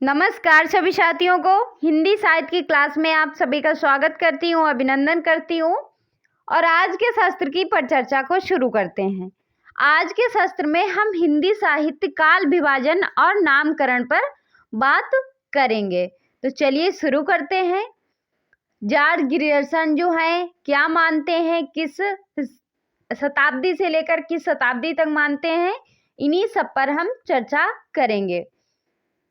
नमस्कार सभी साथियों को। हिंदी साहित्य की क्लास में आप सभी का स्वागत करती हूँ, अभिनंदन करती हूँ। और आज के शास्त्र की परिचर्चा को शुरू करते हैं। आज के शास्त्र में हम हिंदी साहित्य काल विभाजन और नामकरण पर बात करेंगे। तो चलिए शुरू करते हैं। जॉर्ज ग्रियर्सन जो है क्या मानते हैं, किस शताब्दी से लेकर किस शताब्दी तक मानते हैं, इन्हीं सब पर हम चर्चा करेंगे।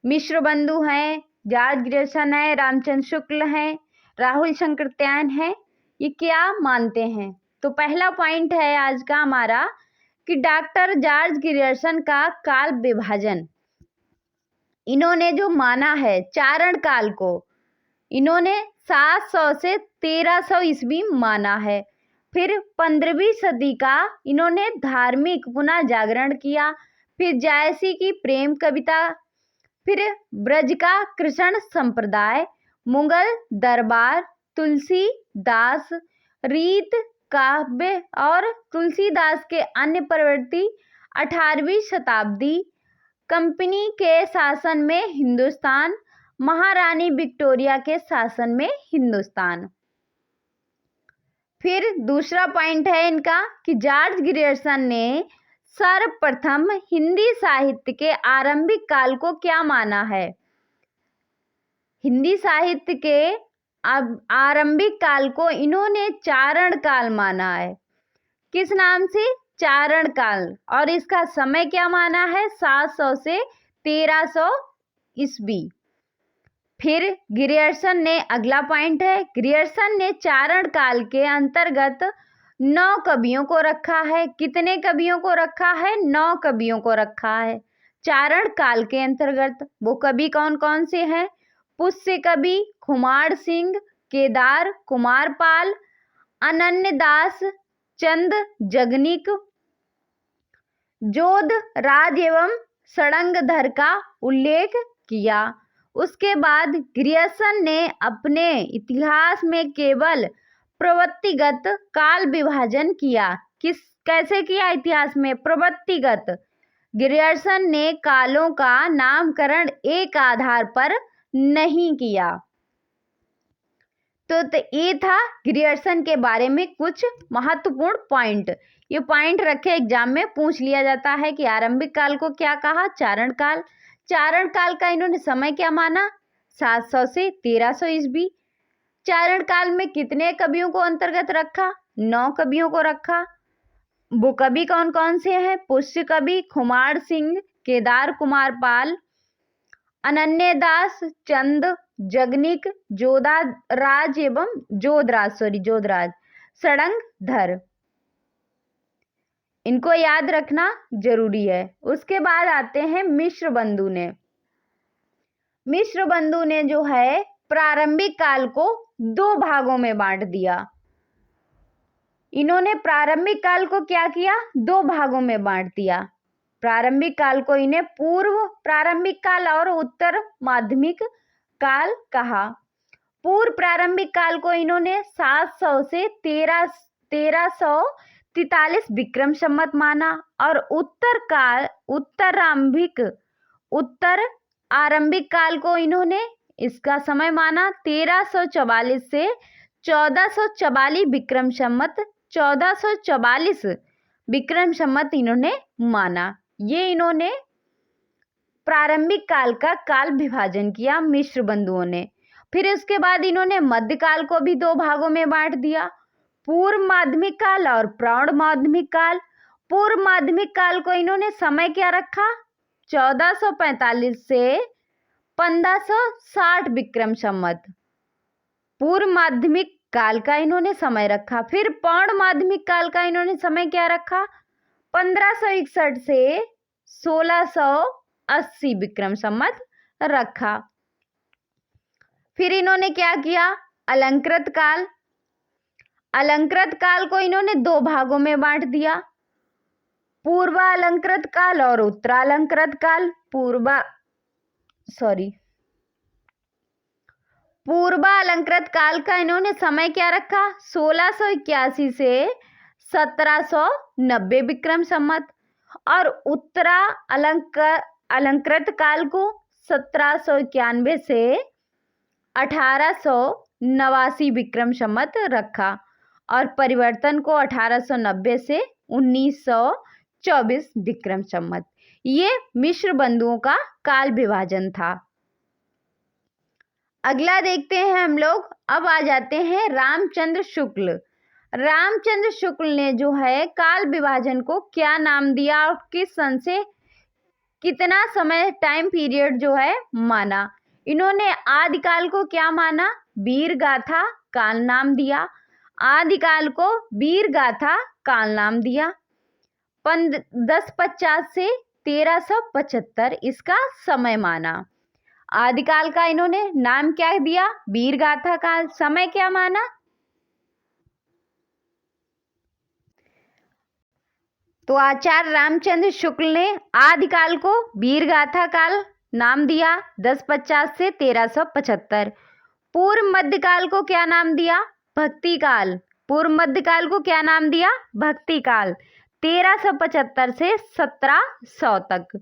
मिश्र बंधु हैं, जॉर्ज ग्रियर्सन है, रामचंद्र शुक्ल हैं, राहुल शंकरत्यायन है, ये क्या मानते हैं। तो पहला पॉइंट है आज का हमारा कि डॉक्टर जॉर्ज ग्रियर्सन का काल विभाजन, इन्होंने जो माना है चारण काल को, इन्होंने 700 से 1300 ईस्वी माना है। फिर 15वीं सदी का इन्होंने धार्मिक पुनः जागरण किया। फिर जायसी की प्रेम कविता, फिर ब्रज का कृष्ण संप्रदाय, मुगल दरबार, तुलसीदास रीत काव्य और तुलसीदास के अन्य प्रवृत्ति, 18वीं शताब्दी, कंपनी के शासन में हिंदुस्तान, महारानी विक्टोरिया के शासन में हिंदुस्तान। फिर दूसरा पॉइंट है इनका कि जॉर्ज ग्रियर्सन ने सर्वप्रथम हिंदी साहित्य के आरंभिक काल को क्या माना है। हिंदी साहित्य के आरंभिक काल को इन्होंने चारण काल माना है। किस नाम से? चारण काल। और इसका समय क्या माना है? 700 से 1300 ईस्वी। फिर ग्रियर्सन ने, अगला पॉइंट है, ग्रियर्सन ने चारण काल के अंतर्गत 9 कवियों को रखा है। कितने कवियों को रखा है? 9 कवियों को रखा है चारण काल के अंतर्गत। वो कवि कौन कौन से हैं? पुष्य कवि, खुमार सिंह, केदार कुमार पाल, अनन्य दास, चंद जगनिक, जोध राज एवं षडंगधर का उल्लेख किया। उसके बाद ग्रियर्सन ने अपने इतिहास में केवल प्रवृत्तिगत काल विभाजन किया। कैसे किया? इतिहास में प्रवृत्तिगत। ग्रियर्सन ने कालों का नामकरण एक आधार पर नहीं किया। तो ये था ग्रियर्सन के बारे में कुछ महत्वपूर्ण पॉइंट। ये पॉइंट रखे, एग्जाम में पूछ लिया जाता है कि आरंभिक काल को क्या कहा? चारण काल। चारण काल का इन्होंने समय क्या माना? 700 से 1300 ईस्वी। चारण काल में कितने कवियों को अंतर्गत रखा? 9 कवियों को रखा। वो कवि कौन कौन से हैं? पुष्य कवि, खुमार सिंह, केदार कुमार पाल, अनन्य दास, चंद जगनिक, जोधराज एवं जोधराज, षडंगधर। इनको याद रखना जरूरी है। उसके बाद आते हैं मिश्र बंधु ने। मिश्र बंधु ने जो है प्रारंभिक काल को 2 भागों में बांट दिया। इन्होंने प्रारंभिक काल को क्या किया? 2 भागों में बांट दिया। प्रारंभिक काल को इन्हें पूर्व प्रारंभिक काल और उत्तर माध्यमिक काल कहा। पूर्व प्रारंभिक काल को इन्होंने 700 से 1343 विक्रम संवत माना। और उत्तर आरंभिक काल को इन्होंने, इसका समय माना 1344 से 1444 विक्रम संवत, 1444 विक्रम संवत इन्होंने माना। ये इन्होंने प्रारंभिक काल का काल विभाजन किया मिश्र बंधुओं ने। फिर उसके बाद इन्होंने मध्यकाल को भी 2 भागों में बांट दिया, पूर्व माध्यमिक काल और प्रौढ़ माध्यमिक काल। पूर्व माध्यमिक काल को इन्होंने समय क्या रखा? 1445 से 1560 विक्रम संवत। पूर्व माध्यमिक काल का इन्होंने समय रखा। फिर प्रौढ़ माध्यमिक काल का इन्होंने समय क्या रखा? 1561 से 1680 विक्रम संवत रखा। फिर इन्होंने क्या किया? अलंकृत काल। अलंकृत काल को इन्होंने 2 भागों में बांट दिया, पूर्वालंकृत काल और उत्तरालंकृत काल। पूर्वालंकृत काल का इन्होंने समय क्या रखा? 1681 से 1790 विक्रम संवत। और उत्तरालंकृत काल को 1791 से 1889 विक्रम संवत रखा और परिवर्तन को 1890 से 1924 विक्रम संवत। ये मिश्र बंधुओं का काल विभाजन था। अगला देखते हैं हम लोग। अब आ जाते हैं रामचंद्र शुक्ल। रामचंद्र शुक्ल ने जो है काल विभाजन को क्या नाम दिया और किस सन से कितना समय टाइम पीरियड जो है माना। इन्होंने आदिकाल को क्या माना? वीर गाथा काल नाम दिया। आदिकाल को वीर गाथा काल नाम दिया। 1050 से 1375 इसका समय माना। आदिकाल का इन्होंने नाम क्या दिया? वीर गाथा काल। समय क्या माना? तो आचार्य रामचंद्र शुक्ल ने आदिकाल को वीर गाथा काल नाम दिया 1050 से 1375। पूर्व मध्यकाल को क्या नाम दिया? भक्ति काल। पूर्व मध्यकाल को क्या नाम दिया? भक्ति काल 1375 से 1700 तक।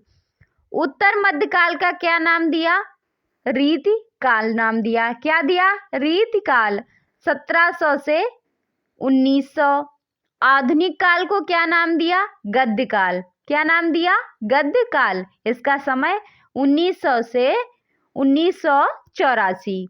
उत्तर मध्यकाल का क्या नाम दिया? रीति काल नाम दिया। क्या दिया? रीति काल 1700 से 1900। आधुनिक काल को क्या नाम दिया? गद्य काल। क्या नाम दिया? गद्य काल। इसका समय 1900 से 1984।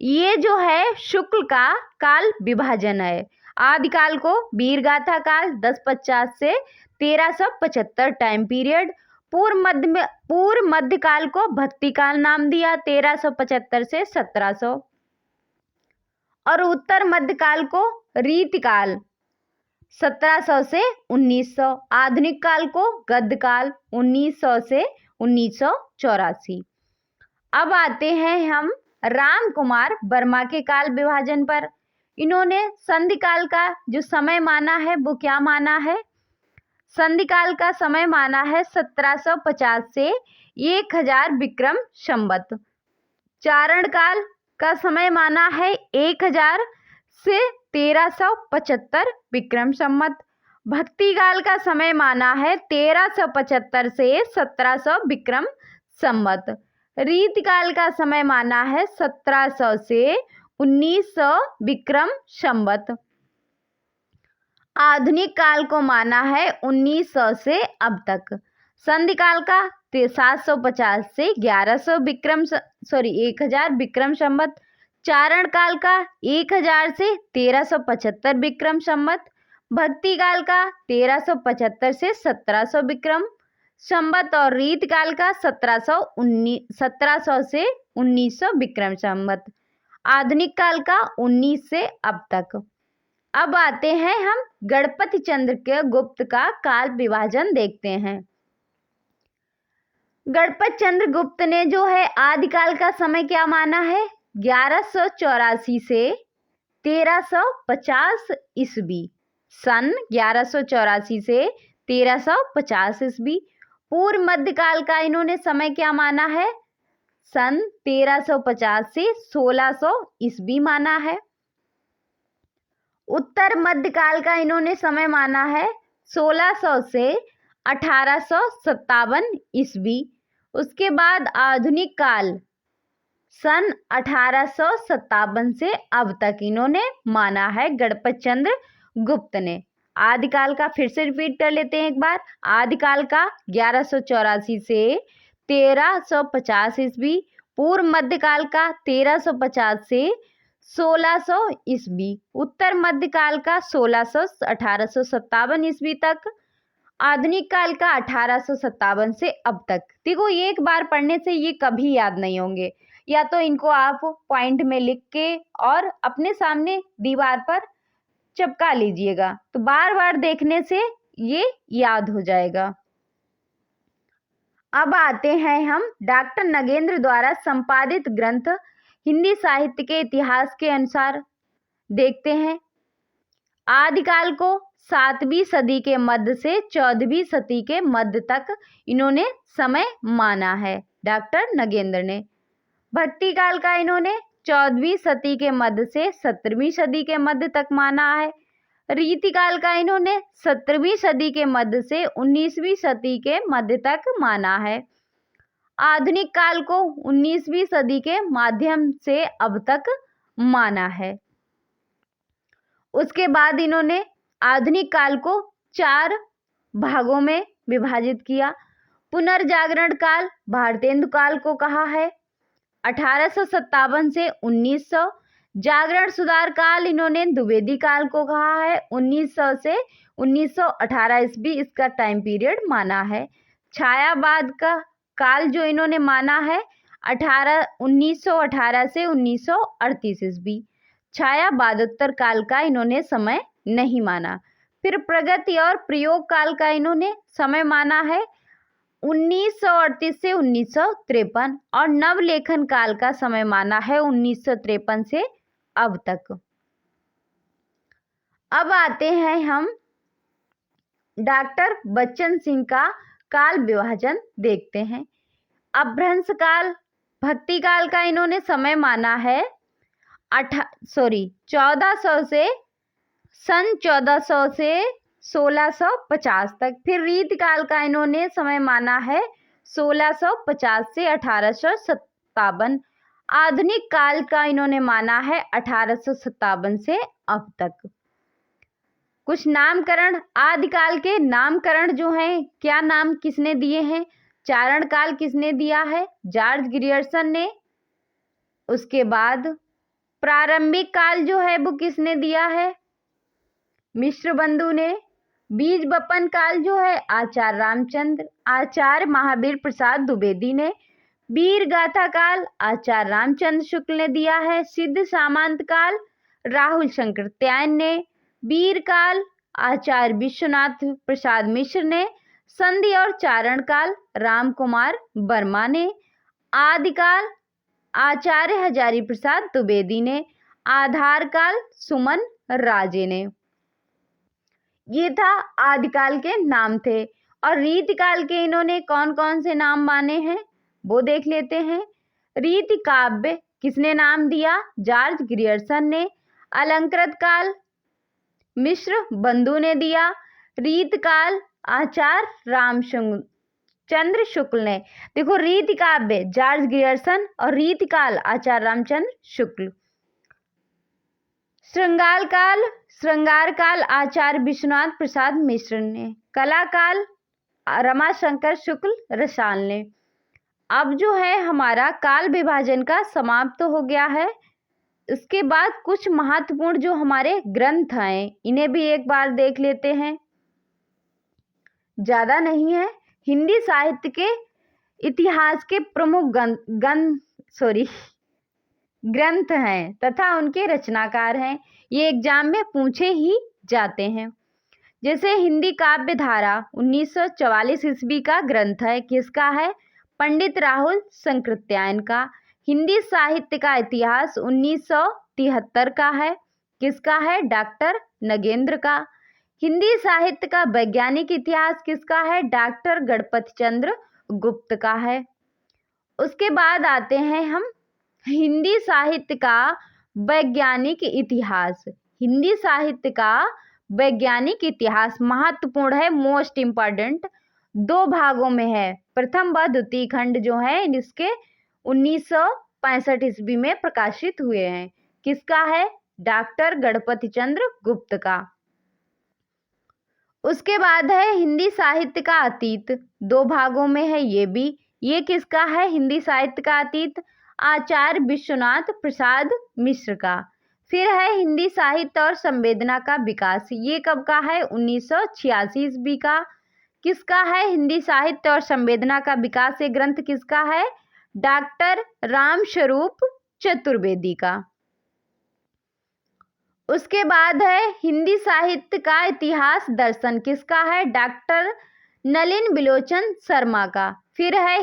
ये जो है शुक्ल का काल विभाजन है। आदिकाल को वीरगाथा काल 1050 से 1375 टाइम पीरियड। पूर्व मध्यकाल को भक्ति काल नाम दिया 1375 से 1700 और उत्तर मध्यकाल को रीतिकाल 1700 से 1900। आधुनिक काल को गद्य काल 1900 से 1984। अब आते हैं हम राम कुमार वर्मा के काल विभाजन पर। इन्होंने संधि काल का जो समय माना है वो क्या माना है? संधि काल का समय माना है 1750 से 1000 विक्रम संवत। चारण काल का समय माना है 1000 से 1375 विक्रम संवत। भक्ति काल का समय माना है 1375 से 1700 विक्रम संवत। रीतिकाल का समय माना है 1700 से 1900 विक्रम संवत। आधुनिक काल को माना है 1900 से अब तक। संधि काल का 750 से 1100 1000 विक्रम संवत। चारण काल का 1000 से 1375 विक्रम संवत। भक्ति काल का 1375 से 1700 विक्रम संवत और रीत काल का 1700 से 1900 विक्रम संवत। आधुनिक काल का 19 से अब तक। अब आते हैं हम गणपति चंद्र के गुप्त का काल विभाजन देखते हैं। गणपति चंद्र गुप्त ने जो है आदिकाल का समय क्या माना है? 1184 से 1350 ईस्वी। सन 1184 से 1350 ईस्वी। पूर्व मध्यकाल का इन्होंने समय क्या माना है? सन 1350 से 1600 ईस्वी माना है। उत्तर मध्यकाल का इन्होंने समय माना है 1600 से 1857 ईस्वी। उसके बाद आधुनिक काल सन 1857 से अब तक इन्होंने माना है गणपति चंद्र गुप्त ने। आदिकाल का फिर से रिपीट कर लेते हैं एक बार। आदिकाल का 1184 से 1350 ईस्वी। पूर्व मध्यकाल का 1350 से 1600 ईस्वी। उत्तर मध्यकाल का 1600 से 1857 ईस्वी तक। आधुनिक काल का 1857 से अब तक। देखो ये एक बार पढ़ने से ये कभी याद नहीं होंगे, या तो इनको आप पॉइंट में लिख के और अपने सामने दीवार पर चिपका लीजिएगा, तो बार बार देखने से ये याद हो जाएगा। अब आते हैं हम डॉक्टर नगेंद्र द्वारा संपादित ग्रंथ हिंदी साहित्य के इतिहास के अनुसार देखते हैं। आदिकाल को 7वीं सदी के मध्य से 14वीं सदी के मध्य तक इन्होंने समय माना है डॉक्टर नगेंद्र ने। भक्ति काल का इन्होंने 14वीं सदी के मध्य से 17वीं सदी के मध्य तक माना है। रीतिकाल का इन्होंने 17वीं सदी के मध्य से 19वीं सदी के मध्य तक माना है। आधुनिक काल को 19वीं सदी के माध्यम से अब तक माना है। उसके बाद इन्होंने आधुनिक काल को 4 भागों में विभाजित किया। पुनर्जागरण काल भारतेंदु काल को कहा है 1857 से 1900। जागरण सुधार काल इन्होंने द्विवेदी काल को कहा है 1900 से 1918 ईस्वी, इसका टाइम पीरियड माना है। छायावाद का काल जो इन्होंने माना है 1918 से 1938 ईस्वी। छायावादोत्तर काल का इन्होंने समय नहीं माना। फिर प्रगति और प्रयोग काल का इन्होंने समय माना है 1938 से 1953 और नवलेखन काल का समय माना है 1953 से अब तक। अब आते हैं हम डॉक्टर बच्चन सिंह का काल विभाजन देखते हैं। अपभ्रंश काल भक्ति काल का इन्होंने समय माना है 1400 से सन 1400 से 1650 तक। फिर रीति काल का इन्होंने समय माना है 1650 से 1857। आधुनिक काल का इन्होंने माना है 1857 से अब तक। कुछ नामकरण, आदिकाल के नामकरण जो हैं, क्या नाम किसने दिए हैं? चारण काल किसने दिया है? जॉर्ज ग्रियर्सन ने। उसके बाद प्रारंभिक काल जो है वो किसने दिया है? मिश्र बंधु ने। बीज बपन काल जो है आचार्य महावीर प्रसाद द्विवेदी ने। वीर गाथा काल आचार्य रामचंद्र शुक्ल ने दिया है। सिद्ध सामंत काल राहुल शंकर त्यायन ने। वीर काल आचार्य विश्वनाथ प्रसाद मिश्र ने। संधि और चारण काल राम कुमार वर्मा ने। आदिकाल आचार्य हजारी प्रसाद द्विवेदी ने। आधार काल सुमन राजे ने। ये था आदिकाल के नाम थे। और रीतिकाल के इन्होंने कौन कौन से नाम माने हैं वो देख लेते हैं। रीति काव्य किसने नाम दिया? जॉर्ज ग्रियर्सन ने। अलंकृत काल मिश्र बंधु ने दिया। रीतकाल आचार्य रामचंद्र शुक्ल ने। देखो, रीति काव्य जॉर्ज ग्रियर्सन और रीतिकाल आचार्य रामचंद्र शुक्ल। श्रृंगार काल आचार्य विश्वनाथ प्रसाद मिश्र ने। कला काल रमाशंकर शुक्ल रसाल ने। अब जो है हमारा काल विभाजन का समाप्त हो गया है। इसके बाद कुछ महत्वपूर्ण जो हमारे ग्रंथ हैं इन्हें भी एक बार देख लेते हैं। ज़्यादा नहीं है। हिंदी साहित्य के इतिहास के प्रमुख ग्रंथ हैं तथा उनके रचनाकार हैं। ये एग्जाम में पूछे ही जाते हैं। जैसे हिंदी काव्य धारा 1944 ईस्वी का ग्रंथ है। किसका है? पंडित राहुल शंकरत्यायन का। हिंदी साहित्य का इतिहास 1973 का है। किसका है? डॉक्टर नगेंद्र का। हिंदी साहित्य का वैज्ञानिक इतिहास किसका है? डॉक्टर गणपति चंद्र गुप्त का है। उसके बाद आते हैं हम हिंदी साहित्य का वैज्ञानिक इतिहास। हिंदी साहित्य का वैज्ञानिक इतिहास महत्वपूर्ण है, मोस्ट इम्पॉर्टेंट। 2 भागों में है। प्रथम व द्वितीय खंड जो है इसके 1965 ईस्वी में प्रकाशित हुए हैं। किसका है? डॉक्टर गणपति चंद्र गुप्त का। उसके बाद है हिंदी साहित्य का अतीत। 2 भागों में है ये भी। ये किसका है? हिंदी साहित्य का अतीत आचार्य विश्वनाथ प्रसाद मिश्र का। फिर है हिंदी साहित्य और संवेदना का विकास। ये कब का है? 1986 ईस्वी का। किसका है? हिंदी साहित्य और संवेदना का विकास। ये ग्रंथ किसका है? डॉक्टर रामस्वरूप चतुर्वेदी का। उसके बाद है हिंदी साहित्य का इतिहास दर्शन। किसका है? डॉक्टर नलिन बिलोचन शर्मा का। फिर है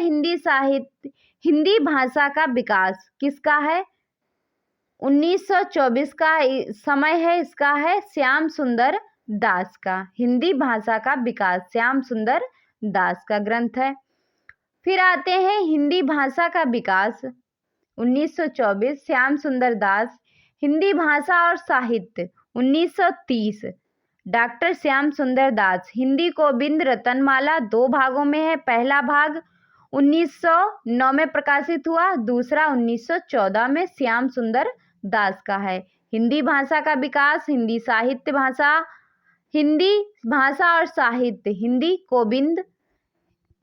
हिंदी भाषा का विकास। किसका है? 1924 का समय है। इसका है श्याम सुंदर दास का। हिंदी भाषा का विकास श्याम सुंदर दास का ग्रंथ है। फिर आते हैं हिंदी भाषा का विकास 1924 श्याम सुंदर दास। हिंदी भाषा और साहित्य 1930 डॉक्टर श्याम सुंदर दास। हिंदी गोविंद रतनमाला 2 भागों में है। पहला भाग 1909 में प्रकाशित हुआ, दूसरा 1914 में श्याम सुंदर दास का है। हिंदी भाषा का विकास, हिंदी भाषा और साहित्य, हिंदी गोविंद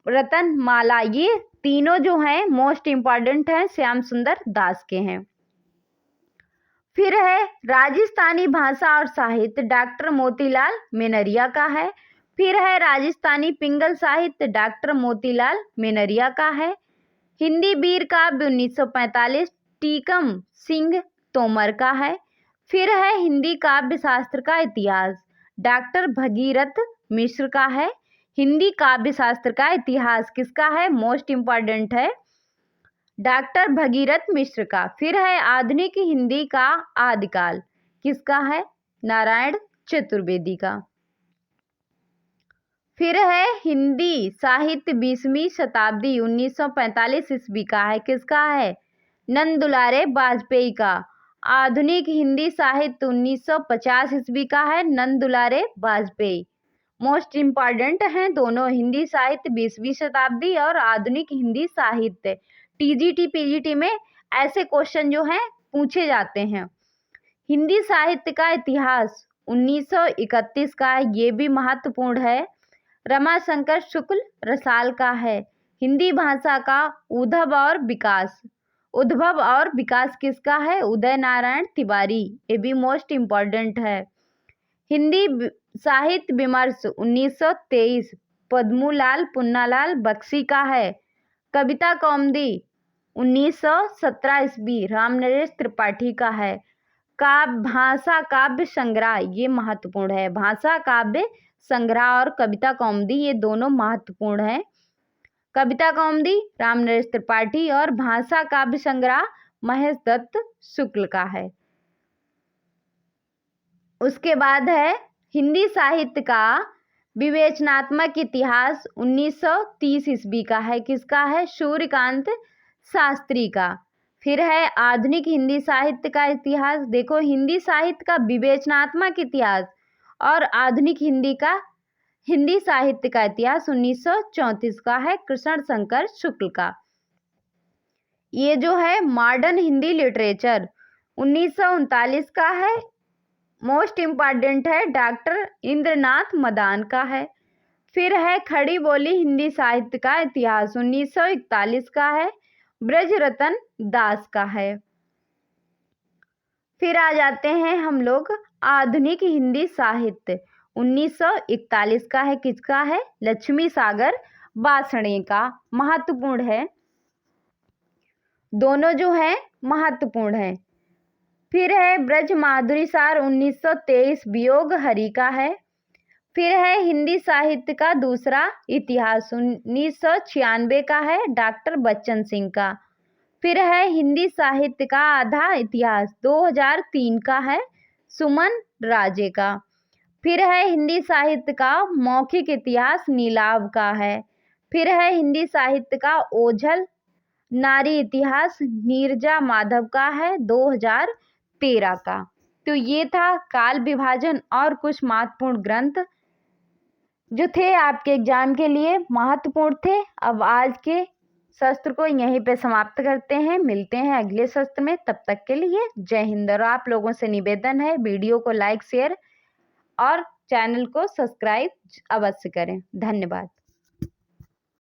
रतन माला, ये तीनों जो हैं मोस्ट इम्पॉर्टेंट हैं, श्याम सुंदर दास के हैं। फिर है राजस्थानी भाषा और साहित्य, डॉक्टर मोतीलाल मेनरिया का है। फिर है राजस्थानी पिंगल साहित्य, डॉक्टर मोतीलाल मेनरिया का है। हिंदी वीर काव्य 1945, टीकम सिंह तोमर का है। फिर है हिंदी काव्य शास्त्र का इतिहास, डॉक्टर भगीरथ मिश्र का है। हिंदी काव्य शास्त्र का इतिहास किसका है, मोस्ट इम्पॉर्टेंट है, डॉक्टर भगीरथ मिश्र का। फिर है आधुनिक हिंदी का आदिकाल, किसका है, नारायण चतुर्वेदी का। फिर है हिंदी साहित्य 20वीं शताब्दी 1945 ईस्वी का है, किसका है, नंद दुलारे वाजपेयी का। आधुनिक हिंदी साहित्य 1950 ईस्वी का है, नंद दुलारे वाजपेयी। मोस्ट इम्पॉर्टेंट हैं दोनों, हिंदी साहित्य 20वीं शताब्दी और आधुनिक हिंदी साहित्य। टीजीटी पीजीटी में ऐसे क्वेश्चन जो हैं पूछे जाते हैं। हिंदी साहित्य का इतिहास 1931 का है, ये भी महत्वपूर्ण है, रमाशंकर शुक्ल रसाल का है। हिंदी भाषा का उद्भव और विकास किसका है, उदय नारायण तिवारी, ये भी मोस्ट इम्पॉर्टेंट है। हिंदी साहित्य विमर्श 1923, पद्मूलाल पुन्नालाल बख्शी का है। कविता कौमुदी 1917 ईस्वी, रामनरेश त्रिपाठी का है। भाषा काव्य संग्रह, ये महत्वपूर्ण है, भाषा काव्य संग्रह और कविता कौमुदी ये दोनों महत्वपूर्ण हैं। कविता कौमुदी रामनरेश त्रिपाठी और भाषा काव्य संग्रह महेश दत्त शुक्ल का है। उसके बाद है हिंदी साहित्य का विवेचनात्मक इतिहास 1930 ईस्वी का है, किसका है, सूर्यकांत शास्त्री का। फिर है आधुनिक हिंदी साहित्य का इतिहास, देखो हिंदी साहित्य का विवेचनात्मक इतिहास और आधुनिक हिंदी साहित्य का इतिहास 1934 का है, कृष्ण शंकर शुक्ल का। ये जो है मॉडर्न हिंदी लिटरेचर 1939 का है, मोस्ट इम्पॉर्टेंट है, डॉक्टर इंद्रनाथ मदान का है। फिर है खड़ी बोली हिंदी साहित्य का इतिहास 1941 का है, ब्रजरतन दास का है। फिर आ जाते हैं हम लोग आधुनिक हिंदी साहित्य 1941 का है, किसका है, लक्ष्मी सागर वासणे का। महत्वपूर्ण है, दोनों जो है महत्वपूर्ण है। फिर है ब्रज माधुरी सार 1923, वियोग हरि का है। फिर है हिंदी साहित्य का दूसरा इतिहास 1996 का है, डॉक्टर बच्चन सिंह का। फिर है हिंदी साहित्य का आधा इतिहास 2003 का है, सुमन राजे का। फिर है हिंदी साहित्य का मौखिक इतिहास नीलाव का है। फिर है हिंदी साहित्य का ओझल नारी इतिहास नीरजा माधव का है, 2013 का। तो ये था काल विभाजन और कुछ महत्वपूर्ण ग्रंथ जो थे आपके एग्जाम के लिए महत्वपूर्ण थे। अब आज के सत्र को यहीं पे समाप्त करते हैं, मिलते हैं अगले सत्र में, तब तक के लिए जय हिंद। और आप लोगों से निवेदन है वीडियो को लाइक शेयर और चैनल को सब्सक्राइब अवश्य करें। धन्यवाद।